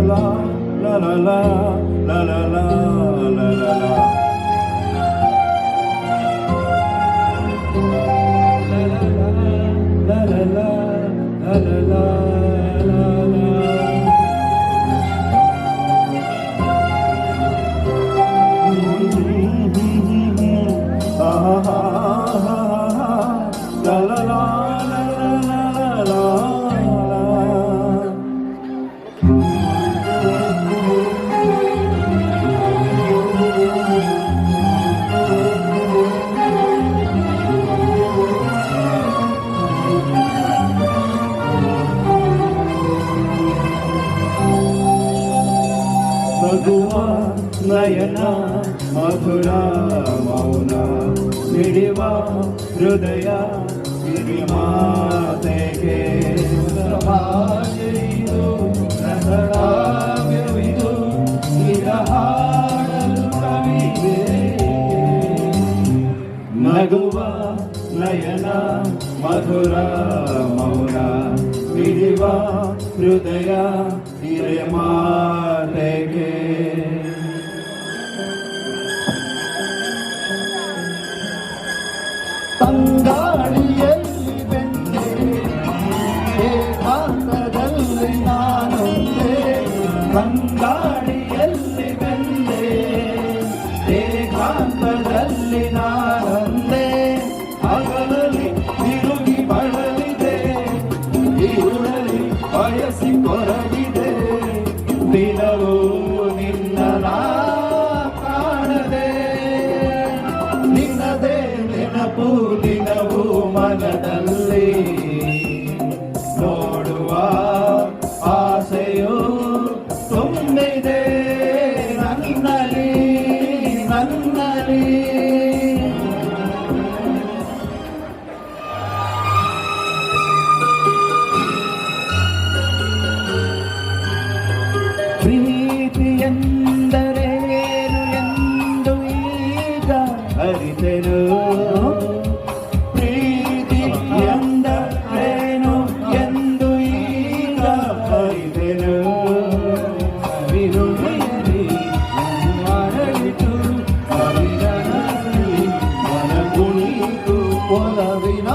la la la la la la la la la. La la la la la la la la. Ah ah ah la la la la la la la. ನಗುವ ನಯನ ಮಧುರ ಮೌನ ಮಿಡಿವ ಹೃದಯ ಮಾತೆಗೆ ಭಾಷೆಯಿದು ಕಾವ್ಯವಿದು ಇದ ಹಾಡಲು ಕವಿದೆ ನಗುವ ನಯನ ಮಧುರ ಮೌನ ಮಿಡಿವ ಹೃದಯ ಮಾತೆಗೆ ತಂಗಾಳಿಯಲ್ಲಿ ಬೆಂದೆ ಏಕಾಂತದಲ್ಲಿ ನಾನೊಂದೇ ತಂಗಾಳಿಯಲ್ಲಿ ಬೆಂದೆ ಏಕಾಂತದಲ್ಲಿ ನಾನೊಂದೇ ಹಗಲಲ್ಲಿ ತಿರುಗಿ ಬಳಲಿದೆ ഇരുಳಲಿ ಬಯಸಿ ಕೊರಗಿದೆ ದಿನವೂ ನಿನ್ನ ಕಾಣದೆ ನಿನ್ನದೇ ನೆನಪು ದಿನವೂ ಮನದಲ್ಲಿ ನೋಡುವ ಆಸೆಯು ತುಂಬಿದೆ ನನ್ನಲ್ಲಿ ನನ್ನಲ್ಲಿ ಪ್ರೀತಿ ಎಂದರೇನು ಎಂದು ಈಗ ಅರಿತೆನು ಪ್ರೀತಿ ಎಂದರೇನು ಎಂದು ಈಗ ಅರಿತೆನು ವಿರುಳಿಯಲಿ ಮರಳಿತು ಕವಿರನಲ್ಲಿ ಮನ ಕುಣಿತು ಒಲವಿನ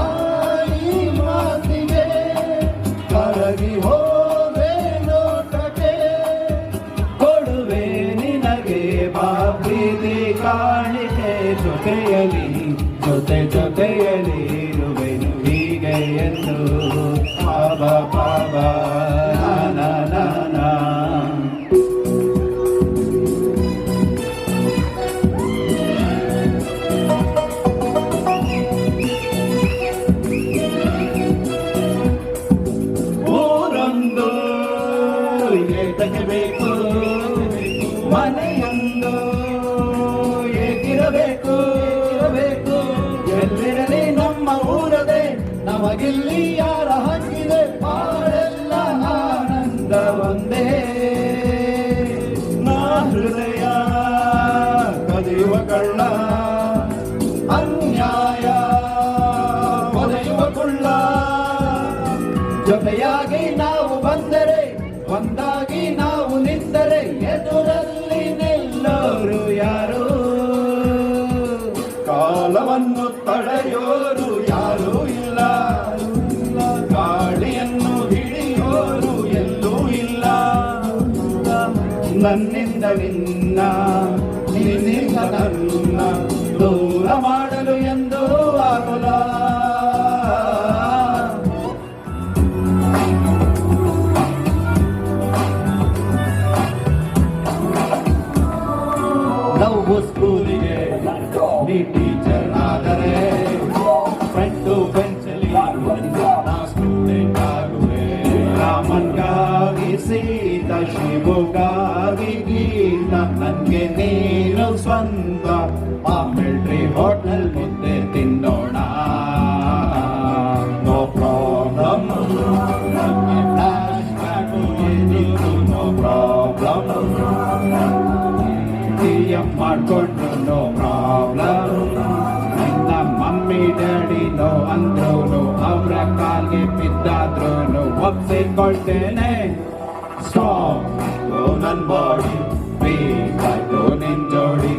ಈ ಮಾತಿಗೆ ಕರಗಿ ಹೋದೆ ನೋಟಕ್ಕೆ ಕೊಡುವೆ ನಿನಗೆ ಪ್ರೀತಿ ಕಾಣಿಕೆ ಜೊತೆಯಲಿ ಜೊತೆಯಲಿ ಇರುವೆನು ಹೀಗೆ ಎಂದು ಪಾಪ ಪಾಪ ನಾನ ಊರೊಂದು ತೆಗೆಬೇಕು ಮನೆಯೊಂದು ಏಕಿರಬೇಕು ಎಲ್ಲಿರಲಿ ನಮ್ಮ ಊರದೆ ನಮಗಿಲ್ಲಿ ಯಾರ ಹಕ್ಕಿದೆ ಬಾಳೆಲ್ಲ ಆನಂದ ಒಂದೇ ನಾ ಹೃದಯ ಕದಿಯುವ ಕಳ್ಳ ಅನ್ಯಾಯ ಒದೆಯುವ ಕುಳ್ಳ ಜೊತೆಯಾಗಿ ನಾವು ಬಂದರೆ ಒಂದಾಗಿ ನಾವು ನಿಂತರೆ ಎದುರಲ್ಲಿ ನಿಲ್ಲೋರು ಯಾರು ಕಾಲವನ್ನು ತಡೆಯೋರು ಯಾರೂ ಇಲ್ಲ ಗಾಳಿಯನ್ನು ಹಿಡಿಯೋರು ಎಲ್ಲೂ ಇಲ್ಲ ನನ್ನಿಂದ ನಿನ್ನ ನಿನ್ನಿಂದ ನನ್ನ ದೂರ ಮಾಡಲು ಎಂದೂ ಆಗುಲ ನಾವು ಸ್ಕೂಲಿಗೆ ನೀ ಟೀಚರ್ ಆದರೆ ಫ್ರೆಂಡ್ ಟು ಬೆಂಚಲ್ಲಿ ನಾ ಸ್ಟೂಡೆಂಟ್ ಆಗುವೆ ರಾಮನ್ಗಾಗಿ ಸೀತಾ ಶಿವಗಾಗಿ ಗೀತ ನನ್ಗೆ ನೀನು ಸ್ವಂತ ಆ ಮಿಲ್ಟ್ರಿ ಹೋಟೆಲ್ ಮುದ್ದೆ ತಿನ್ನೋಣ ನೋ ಪ್ರಾಬ್ಲಮ್ ನನ್ಗೆ ಫ್ಲಾಶ್ ಬ್ಯಾಕ್ ಏನಿದ್ರು ನೋ ಪ್ರಾಬ್ಲಮ್ ಮಾಡ್ಕೊಂಡ್ರು ನೋ ಪ್ರಾಬ್ಲಮ್ ನನ್ನ ಮಮ್ಮಿ ಡ್ಯಾಡಿ ನೋ ಅಂದ್ರು ಅವರ ಕಾಲ್ಗೆ ಬಿದ್ದಾದ್ರು ಒಪ್ಪಿಕೊಳ್ತೇನೆ ಸ್ಟಾಪ್ ನನ್ ಬಾಡಿ ಬೇಕಾಯ್ತು ನಿನ್ ಜೋಡಿ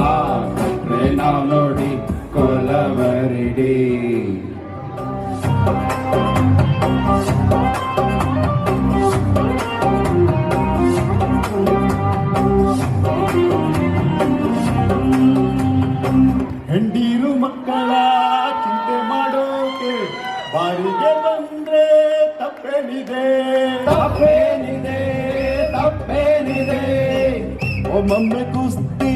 ಆ ಕಟ್ರೆ ನಾವ್ ನೋಡಿ ಕೊಲವರಿಡಿ ಹೆಂಡೀರು ಮಕ್ಕಳ ಚಿಂತೆ ಮಾಡೋಕೆ ಬಾರಿಗೆ ಬಂದ್ರೆ ತಪ್ಪೇನಿದೆ ತಪ್ಪೇನಿದೆ ತಪ್ಪೇನಿದೆ ಒಮ್ಮೊಮ್ಮೆ ಕುಸ್ತಿ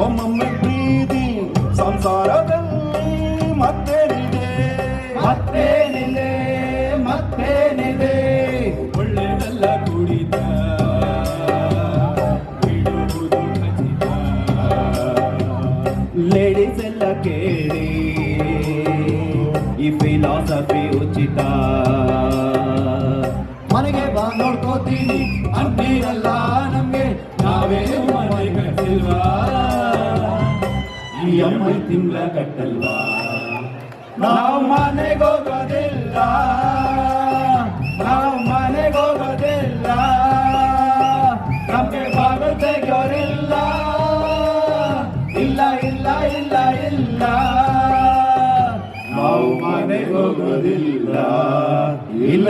ಒಮ್ಮೊಮ್ಮೆ ಪ್ರೀತಿ ಸಂಸಾರದಲ್ಲಿ ಮತ್ತೇನಿದೆ ಮತ್ತೇನಿದೆ ಮತ್ತೇನಿದೆ ಒಳ್ಳೆದಲ್ಲ ಕುಡಿತ ಬಿಡುವುದು ಖಚಿತ ಲೇಡೀಸ್ ಎಲ್ಲ ಕೇಳಿ ಈ ಫಿಲಾಸಫಿ ಉಚಿತ ಮನೆಗೆ ಬಾ ನೋಡ್ಕೋತೀನಿ ಅಂತೀರಲ್ಲ ನಮ್ಗೆ ನಾವೇ ಮನೆ ಕಟ್ಟಿಲ್ವಾ ಈ ಅಮ್ಮ ತಿಂಗಳ ಕಟ್ಟಲ್ವಾ ನಾವು ಮನೆಗೋಗೋದಿಲ್ಲ ನಾವು ಮನೆಗೋಗೋದಿಲ್ಲ ನಮ್ಗೆ ಬಾಗಿಲು ತೆಗೆಯೋರಿಲ್ಲ ಇಲ್ಲ ಇಲ್ಲ ಇಲ್ಲ ಇಲ್ಲ ನಾವು ಮನೆಗೋಗೋದಿಲ್ಲ ಇಲ್ಲ